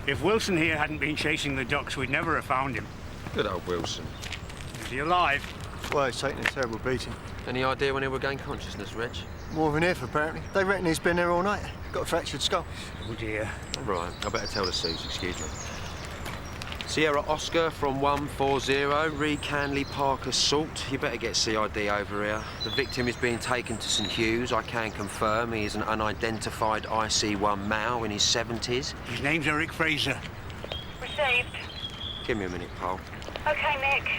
If Wilson here hadn't been chasing the ducks, we'd never have found him. Good old Wilson. Is he alive? Well, he's taking a terrible beating. Any idea when he'll regain consciousness, Reg? More than if, apparently. They reckon he's been there all night. Got a fractured skull. Oh, dear. Right, I better tell the Suze, excuse me. Sierra Oscar from 140, Reed Canley Park Assault. You better get CID over here. The victim is being taken to St Hugh's. I can confirm he is an unidentified IC1 male in his 70s. His name's Eric Fraser. Received. Give me a minute, Paul. OK, Nick.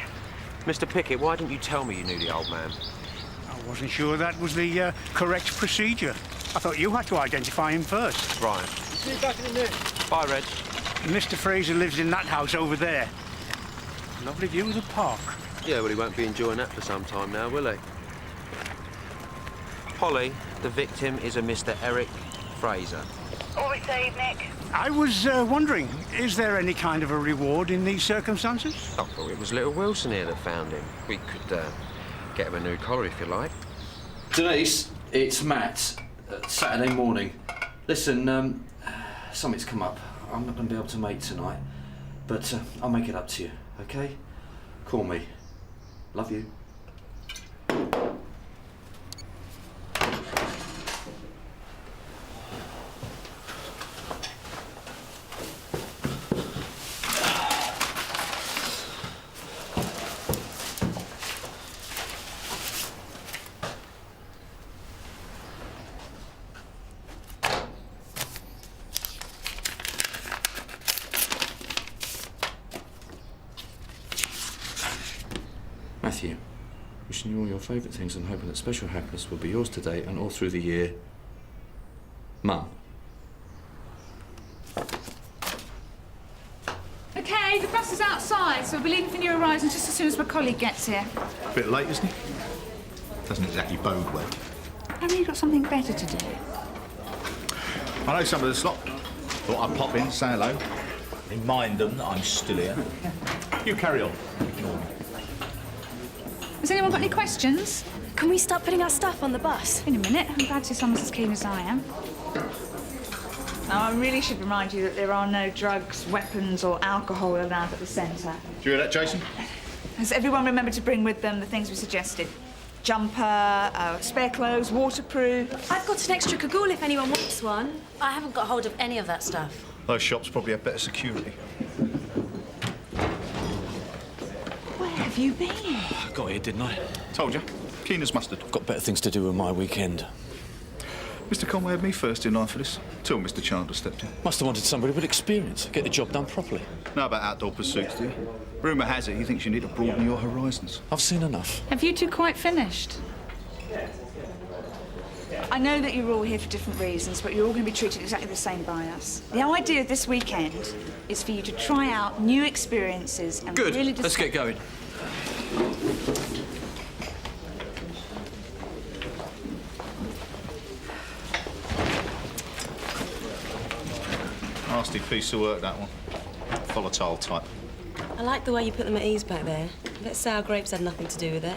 Mr Pickett, why didn't you tell me you knew the old man? I wasn't sure that was the correct procedure. I thought you had to identify him first. Right. See you back in a minute. Bye, Reg. Mr. Fraser lives in that house over there. Lovely view of the park. Yeah, well, he won't be enjoying that for some time now, will he? Polly, the victim is a Mr. Eric Fraser. All received, Nick. I was wondering, is there any kind of a reward in these circumstances? I thought it was little Wilson here that found him. We could get him a new collar if you like. Denise, it's Matt. Saturday morning. Listen, something's come up. I'm not going to be able to make tonight, but I'll make it up to you, OK? Call me. Love you. Matthew, wishing you all your favourite things and hoping that special happiness will be yours today and all through the year. Mum. OK, the bus is outside, so we'll be leaving for New Horizons just as soon as my colleague gets here. A bit late, isn't he? Doesn't exactly bode well. Haven't you got something better to do? I know some of the slot. Thought I'd pop in, say hello. Remind them that I'm still here. You carry on. Ignore me. Has anyone got any questions? Can we start putting our stuff on the bus? In a minute. I'm glad to see someone's as keen as I am. Now, I really should remind you that there are no drugs, weapons or alcohol allowed at the centre. Do you hear that, Jason? Has everyone remembered to bring with them the things we suggested? Jumper, spare clothes, waterproof. I've got an extra cagoule if anyone wants one. I haven't got hold of any of that stuff. Those shops probably have better security. Where have you been? I got here, didn't I? Told you. Keen as mustard. Got better things to do with my weekend. Mr. Conway had me first in line for this, till Mr. Chandler stepped in. Must have wanted somebody with experience. Get the job done properly. Know about outdoor pursuits, do you? Rumour has it he thinks you need to broaden your horizons. I've seen enough. Have you two quite finished? I know that you're all here for different reasons, but you're all going to be treated exactly the same by us. The idea of this weekend is for you to try out new experiences and Good. really Let's get going. Nasty piece of work, that one. Volatile type. I like the way you put them at ease back there. Bet sour grapes had nothing to do with it.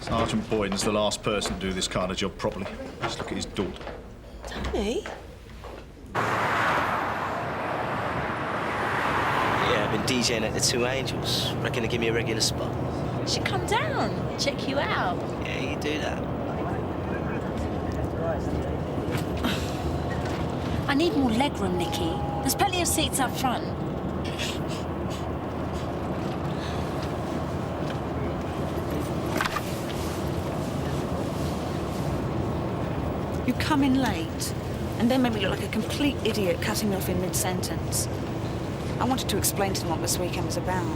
Sergeant Boyden's the last person to do this kind of job properly. Just look at his daughter. Tony? Yeah, I've been DJing at the Two Angels. Reckon to give me a regular spot. Should come down, check you out. Yeah, you do that. I need more legroom, Nicky. There's plenty of seats up front. You come in late, and then made me look like a complete idiot cutting me off in mid-sentence. I wanted to explain to them what this weekend was about.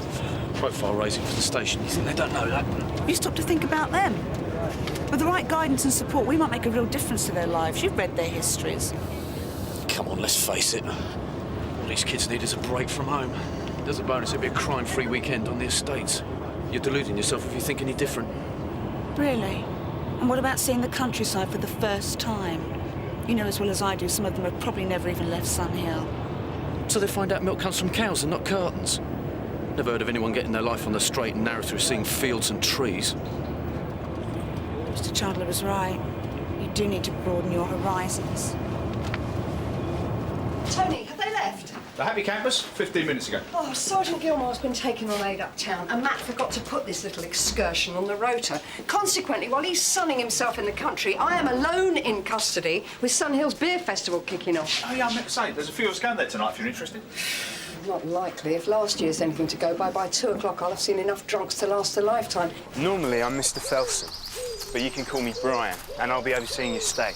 Profile raising for the station. You think they don't know that? You stop to think about them. With the right guidance and support, we might make a real difference to their lives. You've read their histories. Come on, let's face it. All these kids need is a break from home. There's a bonus, it'd be a crime-free weekend on the estates. You're deluding yourself if you think any different. Really? And what about seeing the countryside for the first time? You know as well as I do, some of them have probably never even left Sun Hill. So they find out milk comes from cows and not cartons. Never heard of anyone getting their life on the straight and narrow through seeing fields and trees. Mr. Chandler was right. You do need to broaden your horizons. Tony, have they left? The happy campus, 15 minutes ago. Oh, Sergeant Gilmore's been taken on aid uptown, and Matt forgot to put this little excursion on the rota. Consequently, while he's sunning himself in the country, I am alone in custody with Sun Hill's Beer Festival kicking off. Oh, yeah, I meant to say, there's a few of us going there tonight if you're interested. Not likely. If last year's anything to go by 2 o'clock, I'll have seen enough drunks to last a lifetime. Normally, I'm Mr. Felson, but you can call me Brian, and I'll be overseeing your stay.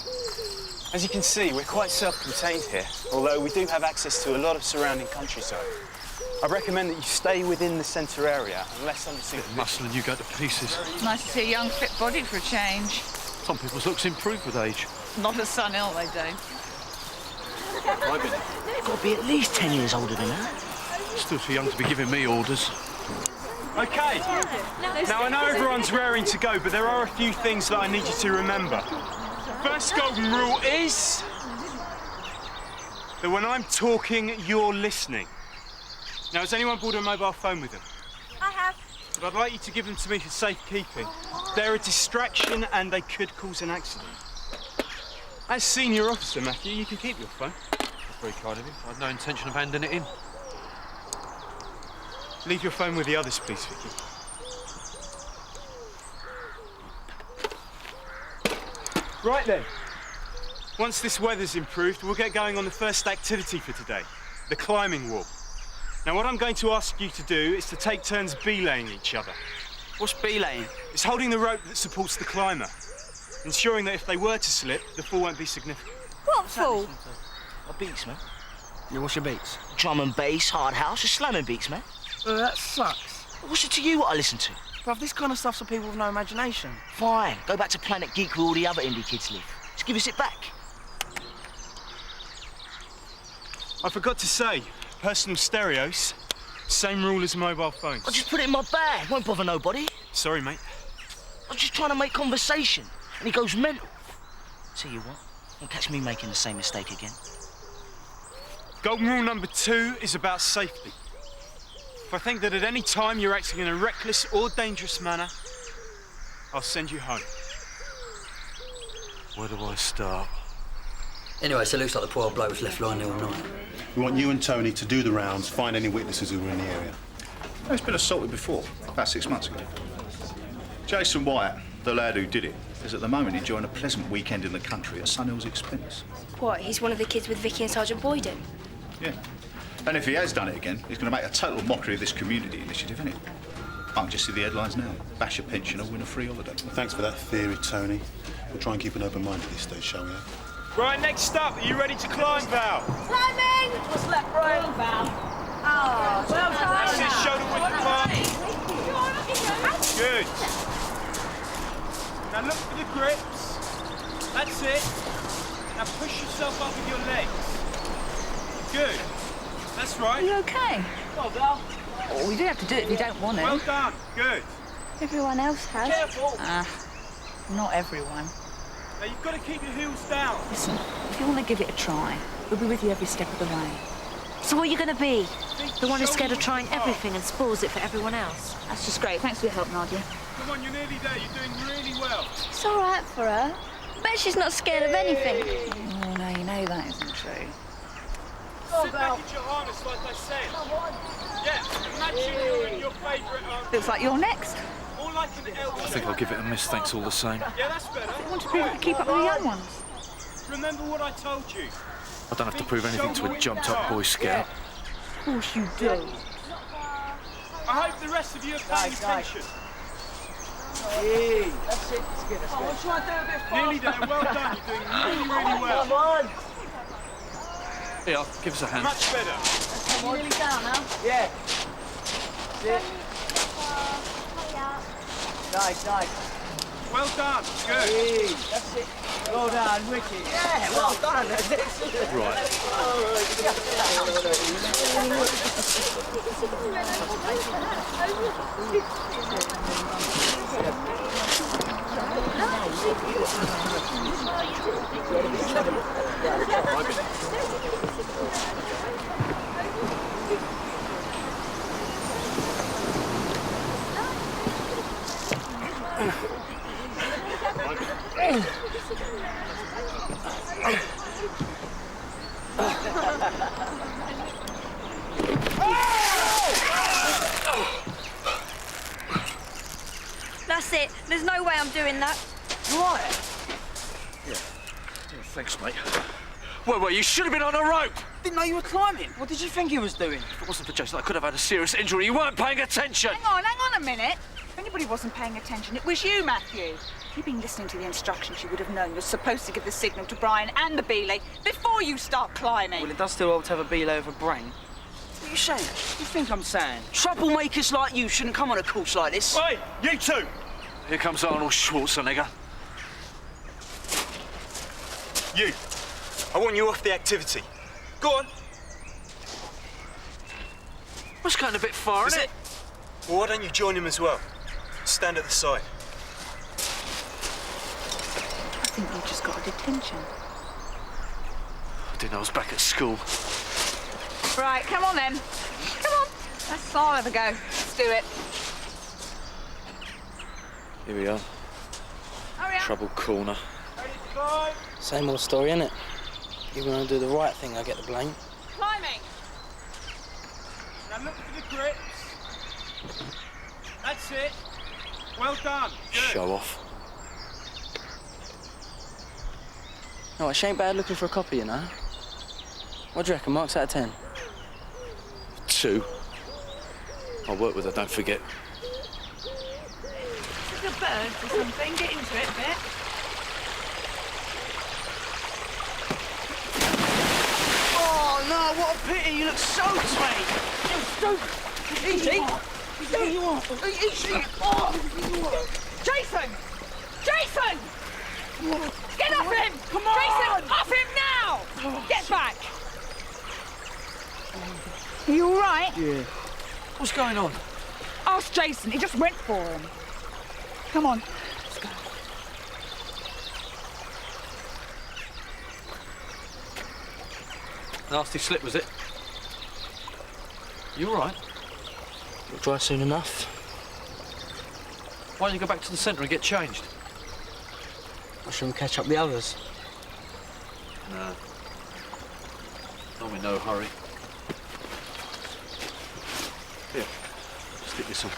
As you can see, we're quite self-contained here, although we do have access to a lot of surrounding countryside. I'd recommend that you stay within the centre area, unless under supervision. Muscle and you go to pieces. Nice to see a young, fit body for a change. Some people's looks improve with age. Not at Sun Hill, they don't. You've got to be at least 10 years older than that. Still too young to be giving me orders. OK. Now, I know everyone's raring to go, but there are a few things that I need you to remember. First golden rule is that when I'm talking, you're listening. Now, has anyone brought a mobile phone with them? I have. But I'd like you to give them to me for safekeeping. They're a distraction and they could cause an accident. As senior officer, Matthew, you can keep your phone. That's very kind of him. I had no intention of handing it in. Leave your phone with the others, please, Vicky. Right then. Once this weather's improved, we'll get going on the first activity for today, the climbing wall. Now, what I'm going to ask you to do is to take turns belaying each other. What's belaying? It's holding the rope that supports the climber, ensuring that if they were to slip, the fall won't be significant. What fall? My beats, man. Yeah, what's your beats? Drum and bass, hard house, just slamming beats, man. That sucks. What's it to you what I listen to? Bruv, this kind of stuff's for people with no imagination. Fine. Go back to Planet Geek where all the other indie kids live. Just give us it back. I forgot to say, personal stereos, same rule as mobile phones. I'll just put it in my bag. Won't bother nobody. Sorry, mate. I'm just trying to make conversation, and he goes mental. Tell you what, don't catch me making the same mistake again. Golden rule number 2 is about safety. If I think that at any time you're acting in a reckless or dangerous manner, I'll send you home. Where do I start? Anyway, so it looks like the poor old bloke was left lying there all night. We want you and Tony to do the rounds, find any witnesses who were in the area. He's been assaulted before, about 6 months ago. Jason Wyatt, the lad who did it, is at the moment enjoying a pleasant weekend in the country at Sun Hill's expense. What, he's one of the kids with Vicky and Sergeant Boyden? Yeah. And if he has done it again, he's going to make a total mockery of this community initiative, isn't it? I can just see the headlines now. Bash a pensioner, win a free holiday. Well, thanks for that theory, Tony. We'll try and keep an open mind at this stage, shall we? Right, next up, are you ready to climb, Val? Climbing! What's left, Brian? Val. Oh, well done. That's it, shoulder width apart. Good. Now look for the grips. That's it. Now push yourself up with your legs. Good. That's right. Are you okay? Well, Val. Oh, you do have to do it if you don't want to. Well done. Good. Everyone else has. Careful. Not everyone. Now you've got to keep your heels down. Listen, if you want to give it a try, we'll be with you every step of the way. So what are you going to be? The one who's scared of trying everything and spoils it for everyone else? That's just great. Thanks for your help, Nadia. Come on, you're nearly there. You're doing really well. It's all right for her. Bet she's not scared of anything. Oh, no, you know that isn't true. Sit back at your harness like I said. Yeah, imagine you're in your favourite... Looks like you're next. More like an elder. I think I'll give it a miss, thanks all the same. Yeah, that's better. I want to be able to keep up with the young ones. Remember what I told you. I don't have to prove anything to a jumped-up Boy Scout. Of course you do. I hope the rest of you are paying attention. Hey, that's it. Let's get Oh, we'll try and do a bit faster. Nearly there. Well done. You're doing really, really well. Come on. Yeah, give us a hand. Much better. You nearly down now? Yeah. Sit. Nice. Well done. Good. Hey, that's it. Well done, Ricky. Yeah, well done. That's excellent. That's it. There's no way I'm doing that. Right. Yeah, thanks, mate. Well, you should have been on a rope! Didn't know you were climbing. What did you think he was doing? If it wasn't for Jason, I could have had a serious injury. You weren't paying attention! Hang on a minute. If anybody wasn't paying attention, it was you, Matthew. If you'd been listening to the instructions, you would have known you're supposed to give the signal to Brian and the belay before you start climbing. Well, it does still help to have a belay with a brain. What are you saying? What do you think I'm saying? Troublemakers like you shouldn't come on a course like this. Hey, you two! Here comes Arnold Schwarzenegger. You. I want you off the activity. Go on. That's going a bit far, isn't it? Well, why don't you join him as well? Stand at the side. I think you just got a detention. I didn't know I was back at school. Right, come on then. Come on. Let's all have a go. Let's do it. Here we are. Hurry up. Trouble corner. Same old story, innit? Even when I do the right thing, I get the blame. Climbing. Now look for the grips. That's it. Well done. Good. Show off. No, it ain't bad looking for a copy, you know. What do you reckon, marks out of 10? 2. I'll work with her, don't forget. It's a bird or something. Get into it a bit. Oh, no, what a pity. You look so sweet. You're stupid. Easy. Easy. Oh. Jason! Jason! Get off him! Come on! Jason, off him now! Get back! Are you all right? Yeah. What's going on? Ask Jason. He just went for him. Come on. Let's go. Nasty slip, was it? You all right? It'll dry soon enough. Why don't you go back to the centre and get changed? I shouldn't catch up the others. No. I'm in no hurry. Here, stick this on.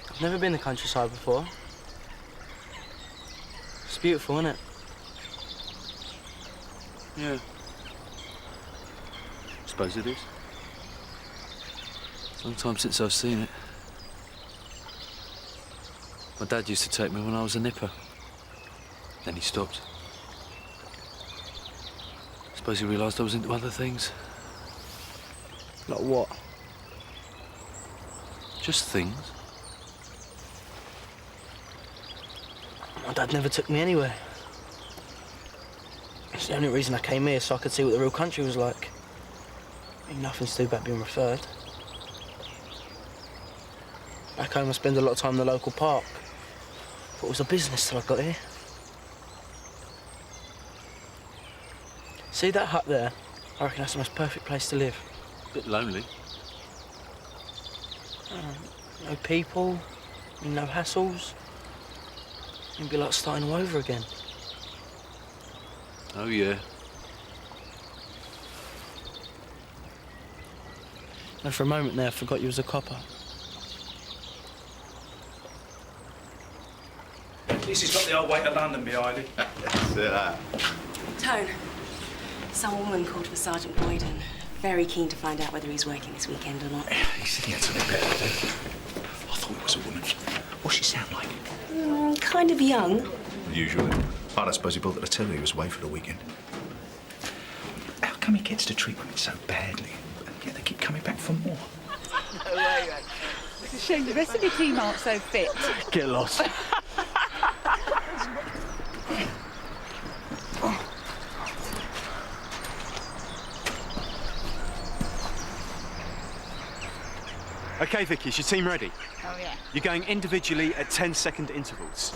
I've never been to the countryside before. It's beautiful, isn't it? Yeah. Suppose it is. It's a long time since I've seen it. My dad used to take me when I was a nipper. Then he stopped. Suppose he realised I was into other things. Like what? Just things. My dad never took me anywhere. It's the only reason I came here, so I could see what the real country was like. Ain't nothing to do about being referred. Back home, I spend a lot of time in the local park. Thought it was a business till I got here. See that hut there? I reckon that's the most perfect place to live. Bit lonely. No people, no hassles. It'd be like starting all over again. Oh, yeah. And for a moment there, I forgot you was a copper. This has got the old way to London behind it. Tone. Some woman called for Sergeant Boyden. Very keen to find out whether he's working this weekend or not. He said he had something better to do. I thought it was a woman. What's she sound like? Kind of young. Usually. I don't suppose he bothered to tell you he was away for the weekend. How come he gets to treat women so badly? And yet they keep coming back for more. No way. It's a shame the rest of your team aren't so fit. Get lost. OK, Vicky, is your team ready? Oh, yeah. You're going individually at 10-second intervals.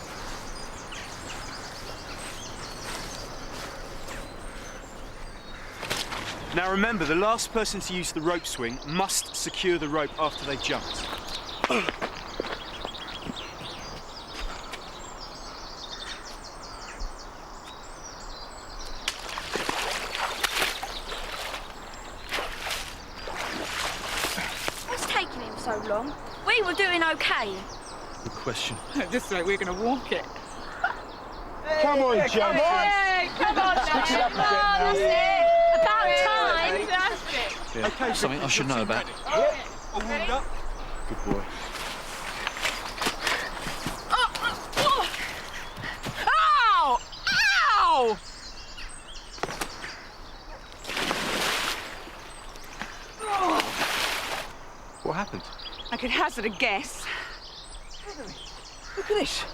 Now remember, the last person to use the rope swing must secure the rope after they've jumped. What's taking him so long? We were doing okay. Good question. This way, we're going to walk it. Come on, Joe. Come on, Switch it up a bit now. About time. Yeah. Okay, Something I should know about. Yep. All warmed up. Good boy. Ow! Ow! What happened? I could hazard a guess. Look at this.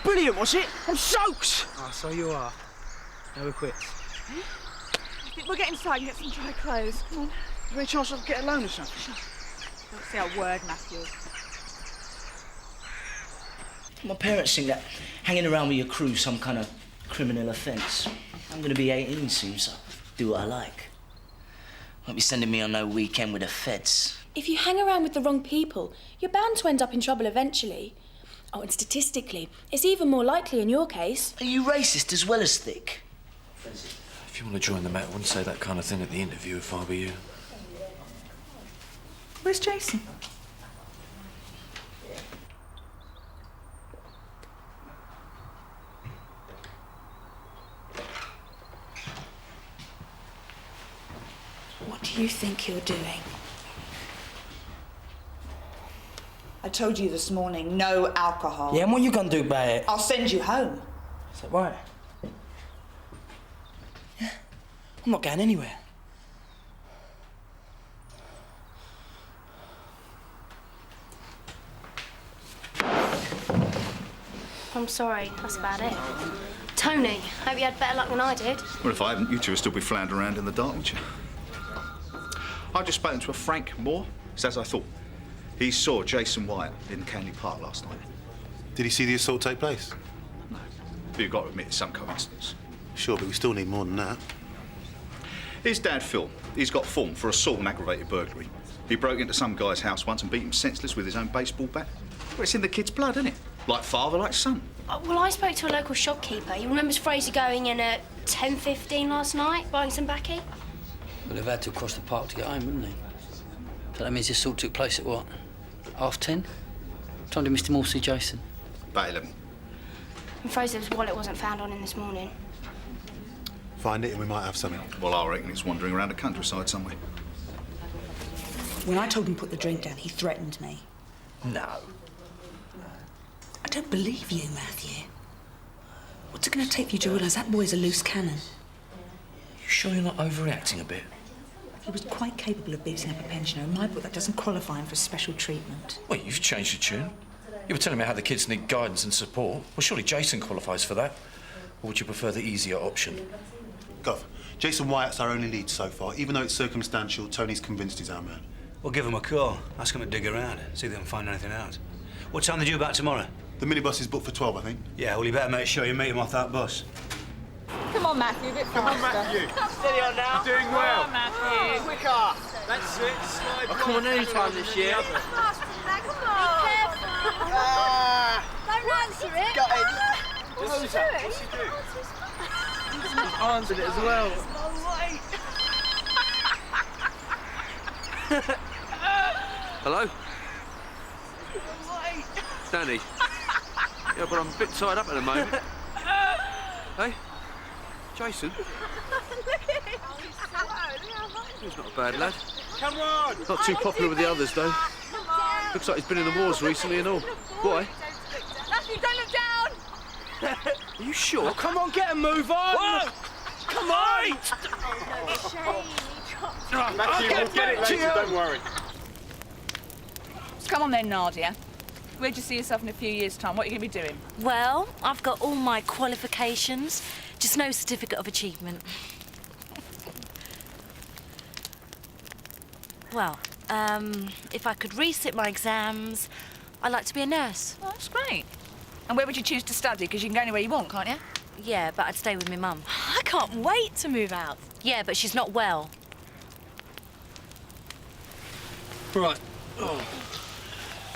Brilliant, was it? I'm soaked. Oh, so you are. No, we're quits. I think we'll get inside and get some dry clothes. Come on. Is there any chance I can get a loan or something? Don't say a word, Matthew. My parents think that hanging around with your crew's some kind of criminal offence. I'm going to be 18 soon, so do what I like. Won't be sending me on no weekend with the feds. If you hang around with the wrong people, you're bound to end up in trouble eventually. Oh, and statistically, it's even more likely in your case. Are you racist as well as thick? If you want to join the mat, I wouldn't say that kind of thing at the interview if I were you. Where's Jason? What do you think you're doing? I told you this morning, no alcohol. Yeah, and what you gonna do about it? I'll send you home. Is that right? Yeah. I'm not going anywhere. I'm sorry, that's about it. Tony, hope you had better luck than I did. Well, if I hadn't, you two would still be floundering around in the dark, wouldn't you? I just spoken to a Frank Moore. It's as I thought. He saw Jason Wyatt in Canley Park last night. Did he see the assault take place? No. But you've got to admit it's some coincidence. Sure, but we still need more than that. His dad, Phil, he's got form for assault and aggravated burglary. He broke into some guy's house once and beat him senseless with his own baseball bat. Well, it's in the kid's blood, isn't it? Like father, like son. Well, I spoke to a local shopkeeper. He remembers Fraser going in at 10:15 last night, buying some baccy. Well, they've had to cross the park to get home, wouldn't they? So that means this assault took place at what? 10:30? What time did Mr. Moore see Jason? About 11. And Fraser's wallet wasn't found on him this morning. Find it and we might have something. Well, I reckon it's wandering around the countryside somewhere. When I told him to put the drink down, he threatened me. No. I don't believe you, Matthew. What's it going to take for you to realise that boy's a loose cannon? You sure you're not overreacting a bit? He was quite capable of beating up a pensioner. In my book, that doesn't qualify him for special treatment. Well, you've changed your tune. You were telling me how the kids need guidance and support. Well, surely Jason qualifies for that. Or would you prefer the easier option? Gov, Jason Wyatt's our only lead so far. Even though it's circumstantial, Tony's convinced he's our man. Well, give him a call. Ask him to dig around. See if they can find anything out. What time are they due back tomorrow? The minibus is booked for 12, I think. Yeah, well, you better make sure you meet him off that bus. Come on, Matthew, a bit faster. Come on, Matthew. Steady on now. You're doing well. Come on, Matthew. Quicker. That's it. Slide I'll come on any time this year. Come on. Don't answer it. Got it. What's he doing? He's answered it as well. Hello? Danny? Yeah, but I'm a bit tied up at the moment. Hey? Jason? He's not a bad lad. Come on! Not too popular with the others, though. Looks like he's been in the wars recently and all. Why? Matthew, don't look down! Are you sure? Oh, come on, get a move on! Whoa! Come on! Matthew, we'll get it later, don't worry. Come on then, Nadia. Where'd you see yourself in a few years' time? What are you going to be doing? Well, I've got all my qualifications, just no certificate of achievement. Well, if I could resit my exams, I'd like to be a nurse. Oh, that's great. And where would you choose to study? Because you can go anywhere you want, can't you? Yeah, but I'd stay with my mum. I can't wait to move out. Yeah, but she's not well. Right. Oh.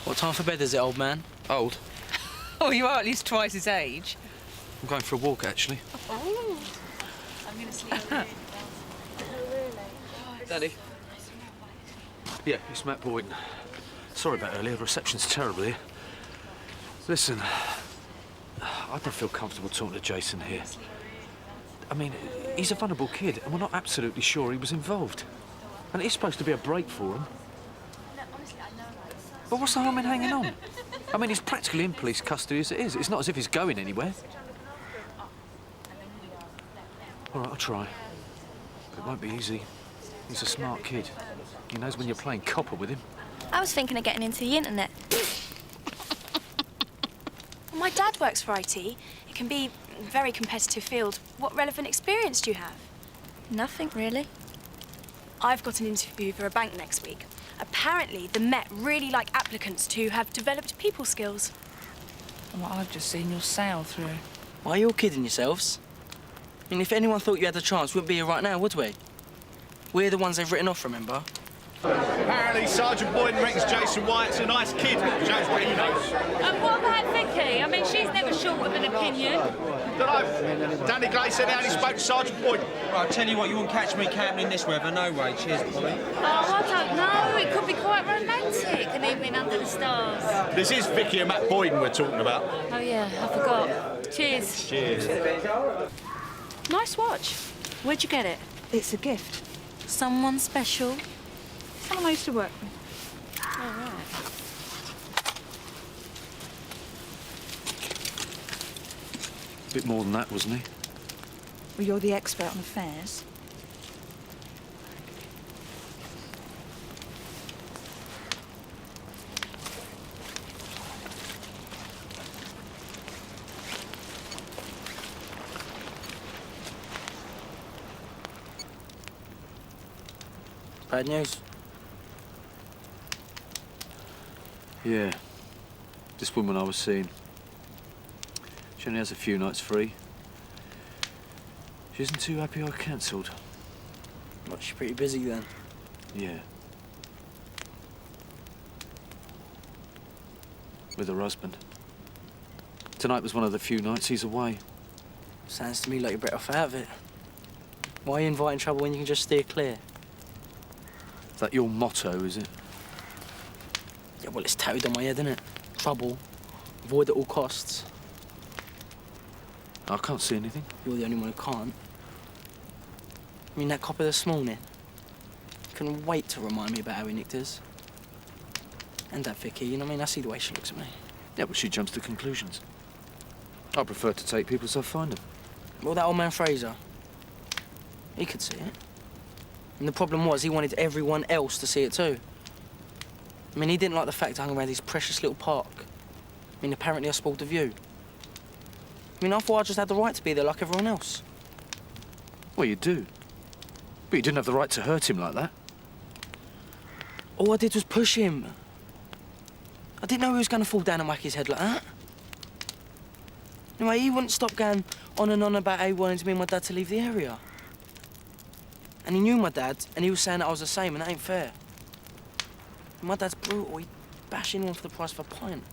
What time for bed is it, old man? Old? Oh, you are at least twice his age. I'm going for a walk, actually. Oh. I'm going to sleep. Daddy? Yeah, it's Matt Boyden. Sorry about earlier, the reception's terrible here. Listen, I don't feel comfortable talking to Jason here. I mean, he's a vulnerable kid, and we're not absolutely sure he was involved. And it's supposed to be a break for him. But what's the harm in hanging on? I mean, he's practically in police custody as it is. It's not as if he's going anywhere. All right, I'll try. But it won't be easy. He's a smart kid. He knows when you're playing copper with him. I was thinking of getting into the internet. Well, my dad works for IT. It can be a very competitive field. What relevant experience do you have? Nothing, really. I've got an interview for a bank next week. Apparently, the Met really like applicants who have developed people skills. Well, I've just seen your sail through. Why, you're kidding yourselves? I mean, if anyone thought you had a chance, we wouldn't be here right now, would we? We're the ones they've written off, remember? Apparently, Sergeant Boyden reckons Jason Wyatt's a nice kid. Shows what he knows. And what about Vicky? I mean, she's never short of an opinion. Dunno. Danny Gray said he only spoke to Sergeant Boyden. Right, I'll tell you what, you won't catch me camping in this weather, no way. Cheers, Polly. Oh, I don't know. It could be quite romantic, an evening under the stars. This is Vicky and Matt Boyden we're talking about. Oh, yeah, I forgot. Cheers. Cheers. Nice watch. Where'd you get it? It's a gift. Someone special? Someone I used to work with. All right. A bit more than that, wasn't he? Well, you're the expert on affairs. Bad news. Yeah. This woman I was seeing. She only has a few nights free. She isn't too happy I cancelled. Well, she's pretty busy then. Yeah. With her husband. Tonight was one of the few nights he's away. Sounds to me like you're better off out of it. Why are you inviting trouble when you can just steer clear? Is that your motto, is it? Yeah, well, it's tattooed on my head, isn't it? Trouble. Avoid at all costs. I can't see anything. You're the only one who can't. I mean, that copper this morning. Couldn't wait to remind me about how he nicked us. And that Vicky, you know what I mean? I see the way she looks at me. Yeah, but she jumps to conclusions. I prefer to take people as I find them. Well, that old man Fraser, he could see it. And the problem was he wanted everyone else to see it too. I mean, he didn't like the fact I hung around this precious little park. I mean, apparently I spoiled the view. I mean, I thought I just had the right to be there like everyone else. Well, you do. But you didn't have the right to hurt him like that. All I did was push him. I didn't know he was going to fall down and whack his head like that. Anyway, he wouldn't stop going on and on about how he wanted me and my dad to leave the area. And he knew my dad, and he was saying that I was the same, and that ain't fair. And my dad's brutal. He'd bash anyone for the price of a pint.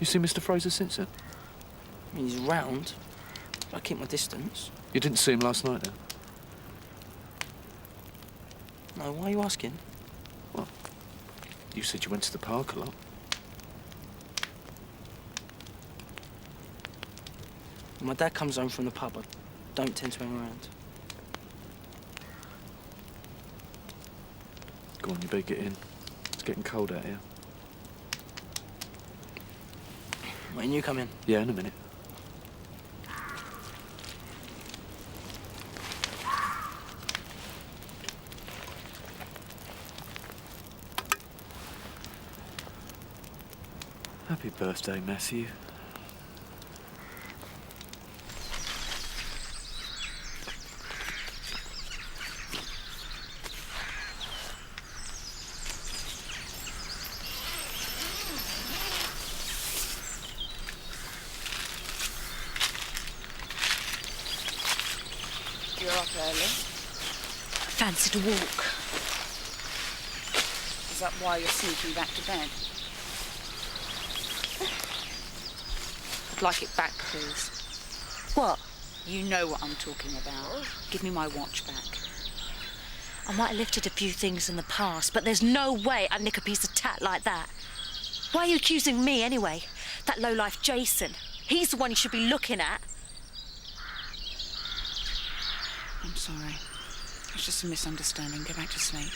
You seen Mr. Fraser since then? I mean, he's round, but I keep my distance. You didn't see him last night, then? No, why are you asking? Well, you said you went to the park a lot. When my dad comes home from the pub, I don't tend to hang around. Go on, you better get in. It's getting cold out here. When you come in? Yeah, in a minute. Happy birthday, Matthew. You're up early. Fancied a walk. Is that why you're sneaking back to bed? I'd like it back, please. What? You know what I'm talking about. Give me my watch back. I might have lifted a few things in the past, but there's no way I'd nick a piece of tat like that. Why are you accusing me anyway? That lowlife Jason. He's the one you should be looking at. I'm sorry. It's just a misunderstanding. Go back to sleep.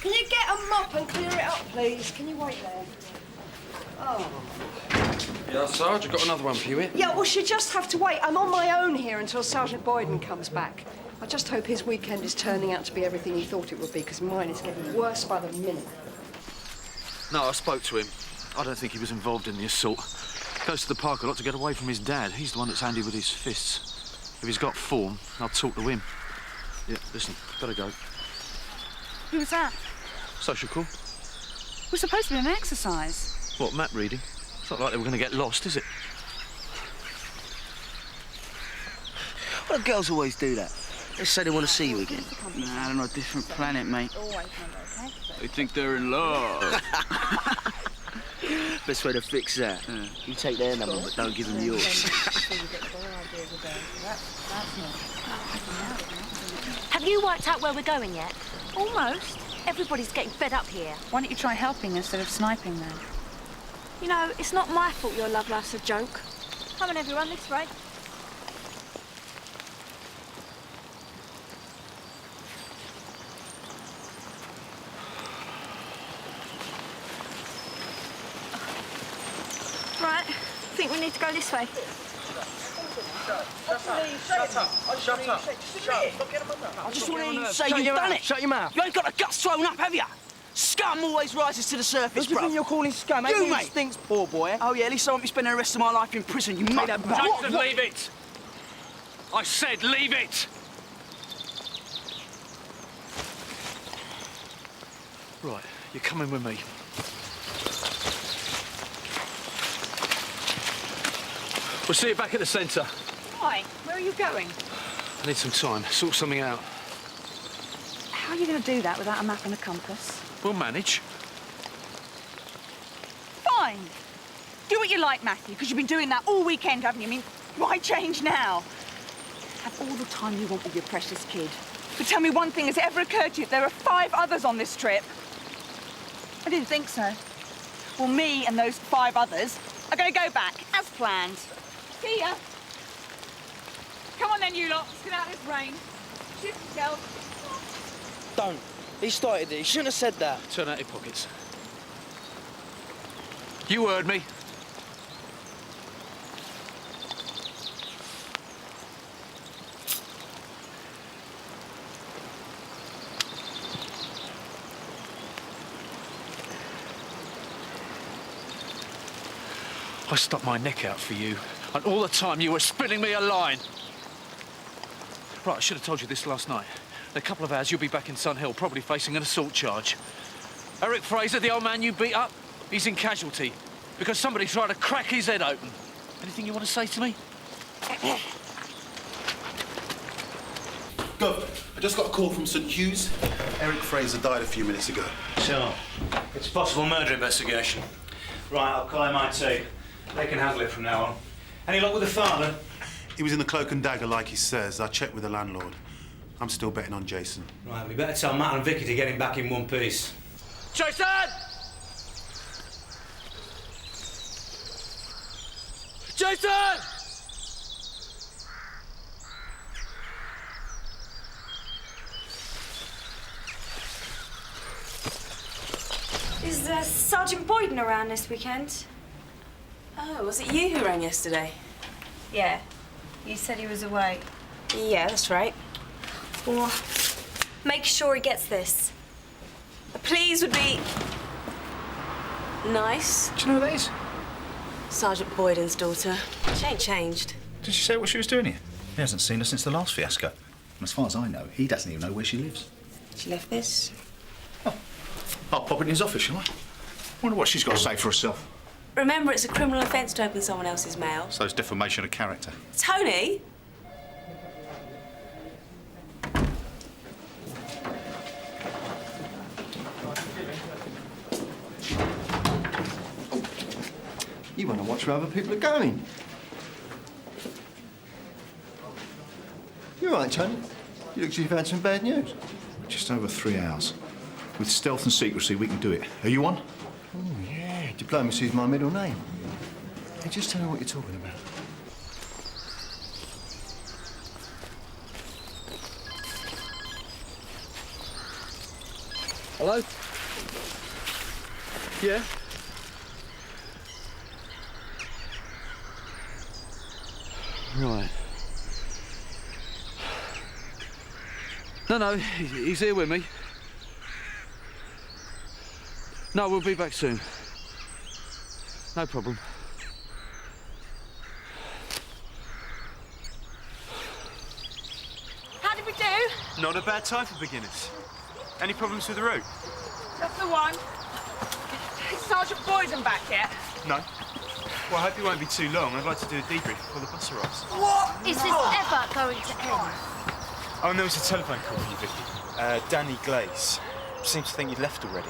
Can you get a mop and clear it up, please? Can you wait there? Oh. Yeah, Sarge, I've got another one for you here. Yeah, well, she'll just have to wait. I'm on my own here until Sergeant Boyden comes back. I just hope his weekend is turning out to be everything he thought it would be, because mine is getting worse by the minute. No, I spoke to him. I don't think he was involved in the assault. Goes to the park a lot to get away from his dad. He's the one that's handy with his fists. If he's got form, I'll talk to him. Yeah, listen, gotta go. Who was that? Social call. We're supposed to be an exercise. What, map reading? It's not like they were going to get lost, is it? Well, the girls always do that. They say they want to see you again. Nah, they're on a different planet, mate. They think they're in love. Best way to fix that. You take their number, but don't give them yours. Have you worked out where we're going yet? Almost. Everybody's getting fed up here. Why don't you try helping instead of sniping then? You know, it's not my fault your love life's a joke. Come on, everyone, this way. Right, I think we need to go this way. Shut up. I just want to hear you say you've done it. Shut your mouth. You ain't got the guts thrown up, have you? Scum always rises to the surface, Who do you think you're calling scum? You, Everyone mate. stinks, poor boy. Oh, yeah, at least I won't be spending the rest of my life in prison, you made a... Jason, leave it! I said leave it! Right, you're coming with me. We'll see you back at the centre. Why? Where are you going? I need some time, sort something out. How are you going to do that without a map and a compass? We'll manage. Fine. Do what you like, Matthew, because you've been doing that all weekend, haven't you? I mean, why change now? Have all the time you want with your precious kid. But tell me one thing, has it ever occurred to you that there are 5 others on this trip? I didn't think so. Well, me and those 5 others are going to go back, as planned. See ya. Come on then, you lot. Let's get out of this rain. Shoot yourself. Don't. He started it. He shouldn't have said that. Turn out your pockets. You heard me. I stuck my neck out for you, and all the time you were spilling me a line. Right, I should have told you this last night. In a couple of hours, you'll be back in Sun Hill, probably facing an assault charge. Eric Fraser, the old man you beat up, he's in casualty because somebody tried to crack his head open. Anything you want to say to me? Gov, I just got a call from St Hughes. Eric Fraser died a few minutes ago. So, it's a possible murder investigation. Right, I'll call MIT. They can handle it from now on. Any luck with the father? He was in the Cloak and Dagger, like he says. I checked with the landlord. I'm still betting on Jason. Right, we better tell Matt and Vicky to get him back in one piece. Jason! Jason! Is Sergeant Boyden around this weekend? Oh, was it you who rang yesterday? Yeah. You said he was away. Yeah, that's right. Well, make sure he gets this. A please would be... nice. Do you know who that is? Sergeant Boyden's daughter. She ain't changed. Did she say what she was doing here? He hasn't seen her since the last fiasco. And as far as I know, he doesn't even know where she lives. She left this. I'll pop it in his office, shall I? Wonder what she's got to say for herself. Remember, it's a criminal offence to open someone else's mail. So it's defamation of character. Tony? You want to watch where other people are going. You're right, Tony. You look as if you've had some bad news. Just over 3 hours. With stealth and secrecy, we can do it. Are you on? Oh, yeah. Diplomacy is my middle name. Hey, just tell me what you're talking about. Hello? Yeah? Right. No, he's here with me. No, we'll be back soon. No problem. How did we do? Not a bad time for beginners. Any problems with the route? That's the one. Is Sergeant Boyden back yet? No. Well, I hope it won't be too long. I'd like to do a debrief before the bus arrives. What is this ever going to end? Oh, and there was a telephone call from you, Vicky. Danny Glaze. Seems to think you'd left already.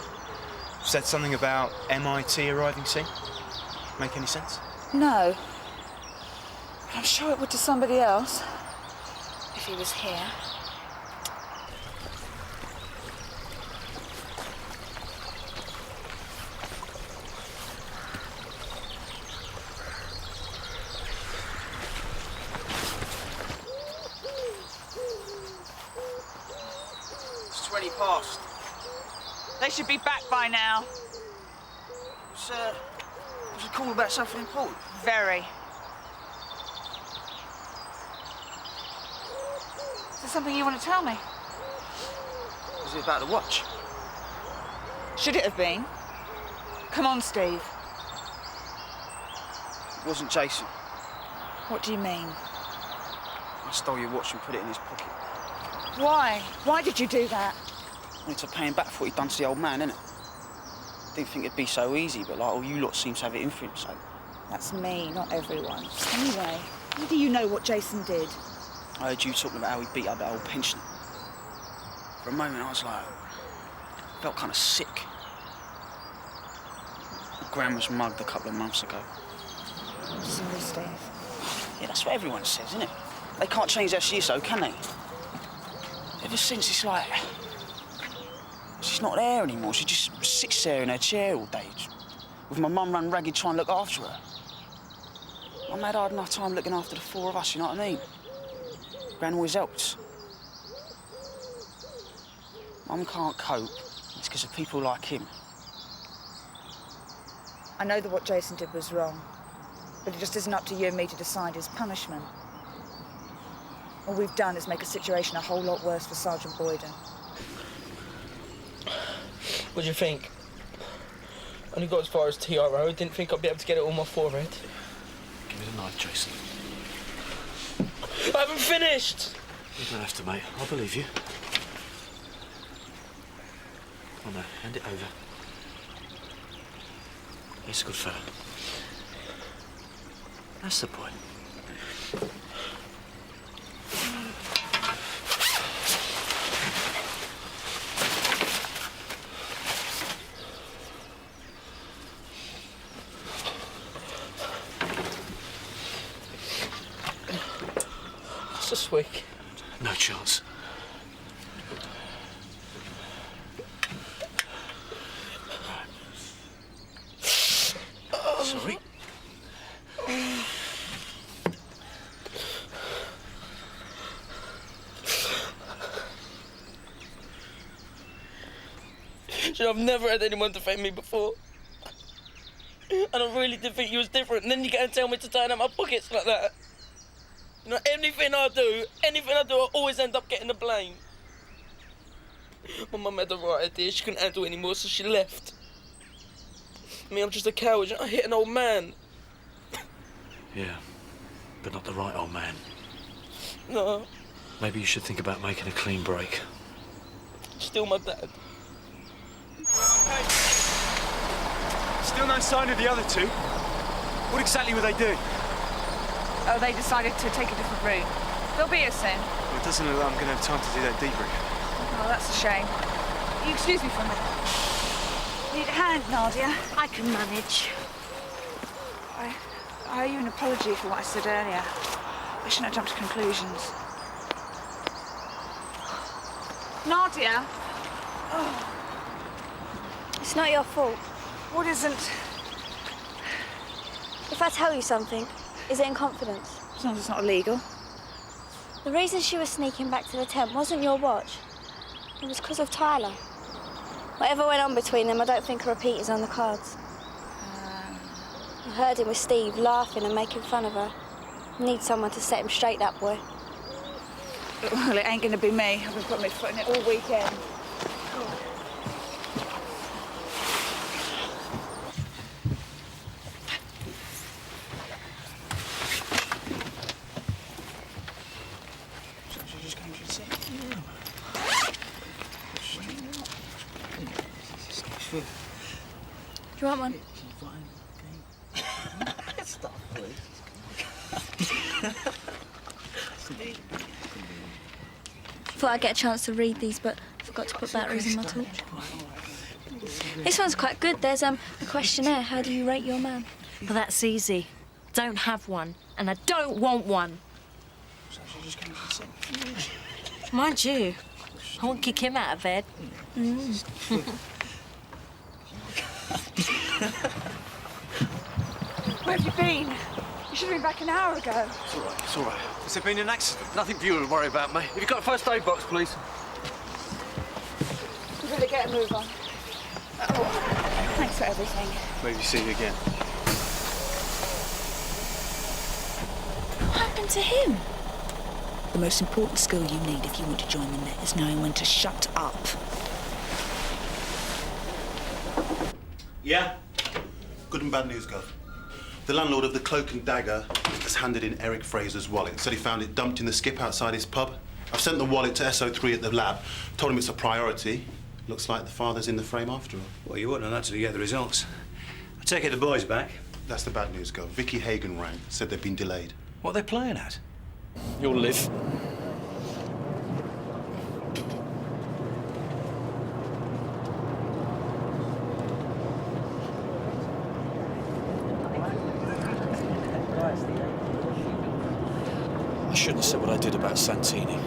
Said something about MIT arriving soon. Make any sense? No. I'm sure it would to somebody else. If he was here. It's 20 past. They should be back by now. Was a call about something important? Very. Is there something you want to tell me? Was it about the watch? Should it have been? Come on, Steve. It wasn't Jason. What do you mean? I stole your watch and put it in his pocket. Why? Why did you do that? I wanted to pay him back for what he'd done to the old man, innit? Didn't think it'd be so easy, but like all you lot seem to have it in for him, so. That's me, not everyone. Anyway, how do you know what Jason did? I heard you talking about how he beat up that old pensioner. For a moment, I was like, felt kind of sick. Gran was mugged a couple of months ago. Sorry, Steve. Yeah, that's what everyone says, isn't it? They can't change their shit, so can they? Ever since it's like, she's not there anymore. She just sits there in her chair all day, with my mum run ragged trying to look after her. Mum had hard enough time looking after the four of us, you know what I mean? Gran always helped. Mum can't cope. It's because of people like him. I know that what Jason did was wrong, but it just isn't up to you and me to decide his punishment. All we've done is make a situation a whole lot worse for Sergeant Boyden. What do you think? Only got as far as TRO. Didn't think I'd be able to get it on my forehead. Give me the knife, Jason. I haven't finished! You don't have to, mate. I believe you. Oh, no. Hand it over. He's a good fella. That's the boy. It's a swig. No chance. Sorry. I've never had anyone defend me before. And I really did think you was different. And then you go and tell me to turn out my pockets like that. You know, anything I do, I always end up getting the blame. My mum had the right idea. She couldn't handle it anymore, so she left. I mean, I'm just a coward. I hit an old man. Yeah, but not the right old man. No. Maybe you should think about making a clean break. Still my dad. Still no sign of the other two. What exactly were they doing? Oh, they decided to take a different route. They'll be here soon. Well, it doesn't look like I'm going to have time to do that debrief. Oh, that's a shame. You excuse me for a minute. Need a hand, Nadia? I can manage. I owe you an apology for what I said earlier. I shouldn't have jumped to conclusions. Nadia! Oh. It's not your fault. What isn't? If I tell you something, is it in confidence? As long as it's not illegal. The reason she was sneaking back to the tent wasn't your watch. It was because of Tyler. Whatever went on between them, I don't think a repeat is on the cards. I heard him with Steve laughing and making fun of her. Need someone to set him straight, that boy. Well, it ain't gonna be me. I've been putting my foot in it all weekend. Do you want one? Stop, please. Thought I'd get a chance to read these, but forgot to put batteries in my torch. This one's quite good. There's a questionnaire. How do you rate your man? Well, that's easy. Don't have one, and I don't want one. Mind you, I won't kick him out of bed. Where have you been? You should have been back an hour ago. It's all right, it's all right. Has there been an accident? Nothing for you to worry about, mate. Have you got a first aid box, please? We better get a move on. Oh, thanks for everything. Maybe see you again. What happened to him? The most important skill you need if you want to join the net is knowing when to shut up. Yeah? Good and bad news, Gov. The landlord of the Cloak and Dagger has handed in Eric Fraser's wallet. Said he found it dumped in the skip outside his pub. I've sent the wallet to SO3 at the lab. Told him it's a priority. Looks like the father's in the frame after all. Well, you wouldn't know that till you get the results. I take it the boy's back. That's the bad news, Gov. Vicky Hagen rang. Said they've been delayed. What are they playing at? You'll live. I shouldn't have said what I did about Santini.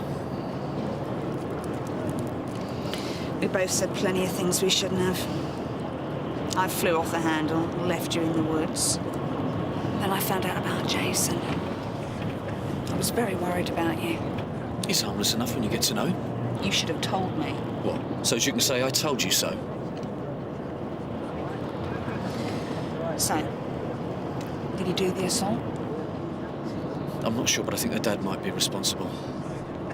We both said plenty of things we shouldn't have. I flew off the handle, left you in the woods. Then I found out about Jason. I was very worried about you. He's harmless enough when you get to know him. You should have told me. What? So as you can say, I told you so. So, did he do the assault? I'm not sure, but I think the dad might be responsible.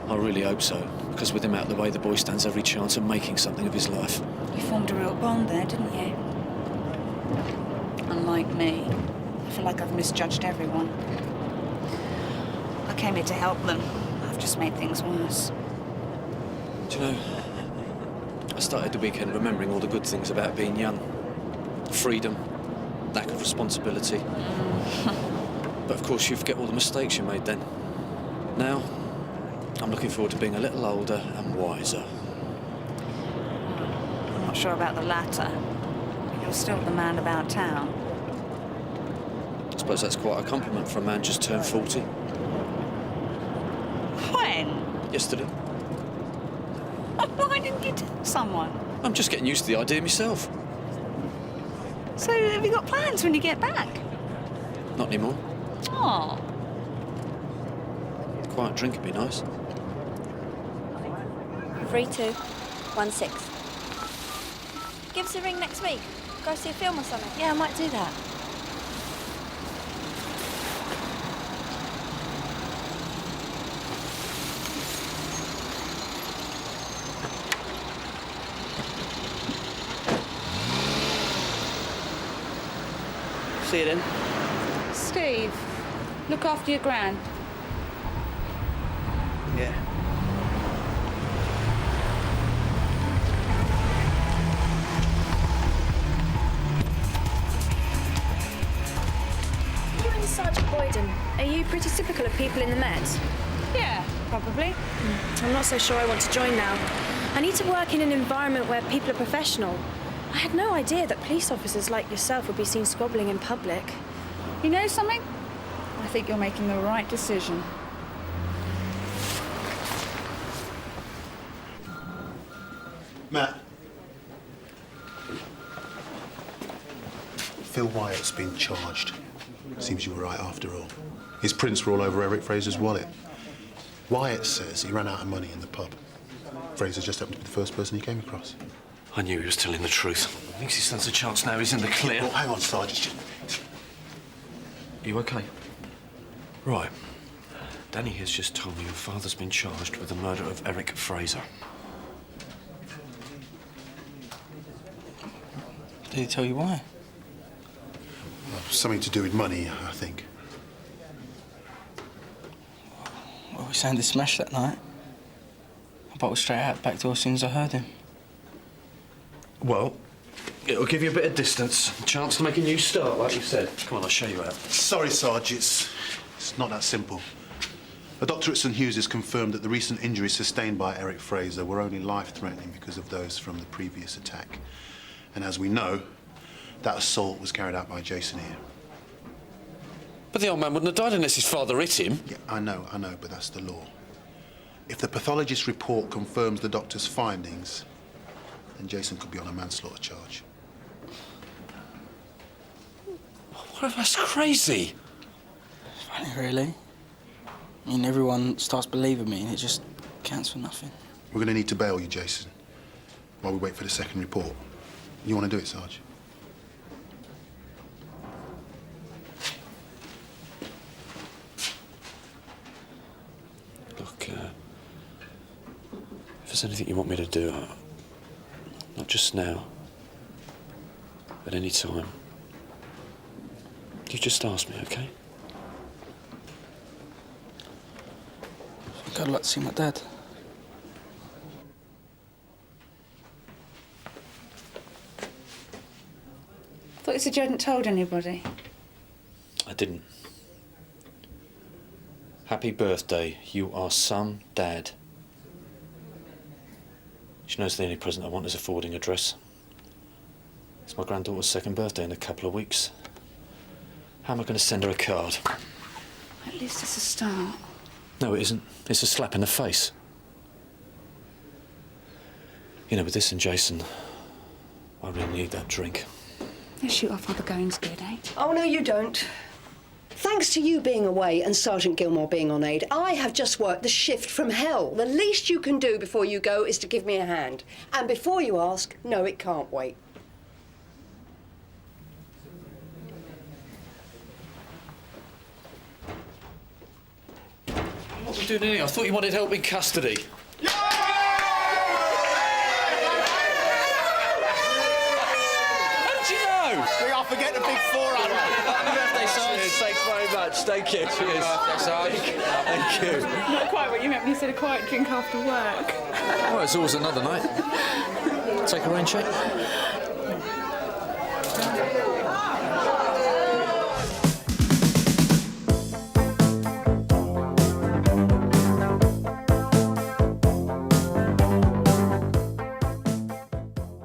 I really hope so, because with him out of the way, the boy stands every chance of making something of his life. You formed a real bond there, didn't you? Unlike me, I feel like I've misjudged everyone. I came here to help them. I've just made things worse. Do you know, I started the weekend remembering all the good things about being young. Freedom, lack of responsibility. But of course you forget all the mistakes you made then. Now, I'm looking forward to being a little older and wiser. I'm not sure about the latter. You're still the man about town. I suppose that's quite a compliment for a man just turned 40. When? Yesterday. Why didn't you tell someone? I'm just getting used to the idea myself. So have you got plans when you get back? Not anymore. Oh. Quiet drink would be nice. 3216. Give us a ring next week. Go see a film or something. Yeah, I might do that. See you then. Steve, look after your gran. Yeah. Boyden, are you pretty typical of people in the Met? Yeah, probably. I'm not so sure I want to join now. I need to work in an environment where people are professional. I had no idea that police officers like yourself would be seen squabbling in public. You know something? I think you're making the right decision. Matt. Phil Wyatt's been charged. Seems you were right after all. His prints were all over Eric Fraser's wallet. Wyatt says he ran out of money in the pub. Fraser just happened to be the first person he came across. I knew he was telling the truth. Thinks he stands a chance now. He's in the clear. Oh, hang on, Sarge. You okay? Right. Danny has just told me your father's been charged with the murder of Eric Fraser. Did he tell you why? Well, something to do with money, I think. Well, we sounded smashed that night. I bolted straight out back door as soon as I heard him. Well, it'll give you a bit of distance, a chance to make a new start, like you said. Come on, I'll show you out. Sorry, Sarge, it's not that simple. A doctor at St Hugh's has confirmed that the recent injuries sustained by Eric Fraser were only life-threatening because of those from the previous attack. And as we know, that assault was carried out by Jason here. But the old man wouldn't have died unless his father hit him. Yeah, I know, but that's the law. If the pathologist's report confirms the doctor's findings, then Jason could be on a manslaughter charge. Well, that's crazy. It's funny, really. I mean, everyone starts believing me and it just counts for nothing. We're going to need to bail you, Jason, while we wait for the second report. You want to do it, Sarge? Look, if there's anything you want me to do, not just now, but any time, you just ask me, okay? I think I'd like to see my dad. I thought you said you hadn't told anybody. I didn't. Happy birthday. You are some dad. She knows the only present I want is a forwarding address. It's my granddaughter's second birthday in a couple of weeks. How am I going to send her a card? At least it's a start. No, it isn't. It's a slap in the face. You know, with this and Jason, I really need that drink. They shoot off while the going's good, eh? Oh, no, you don't. Thanks to you being away and Sergeant Gilmore being on aid, I have just worked the shift from hell. The least you can do before you go is to give me a hand. And before you ask, no, it can't wait. What are we doing here? I thought you wanted help in custody. We all forget the big forerunner. Happy birthday, Sarge. Thanks very much. Thank you. Cheers. Thank you. Not quite what you meant when you said a quiet drink after work. Well, it's always another night. Take a rain check.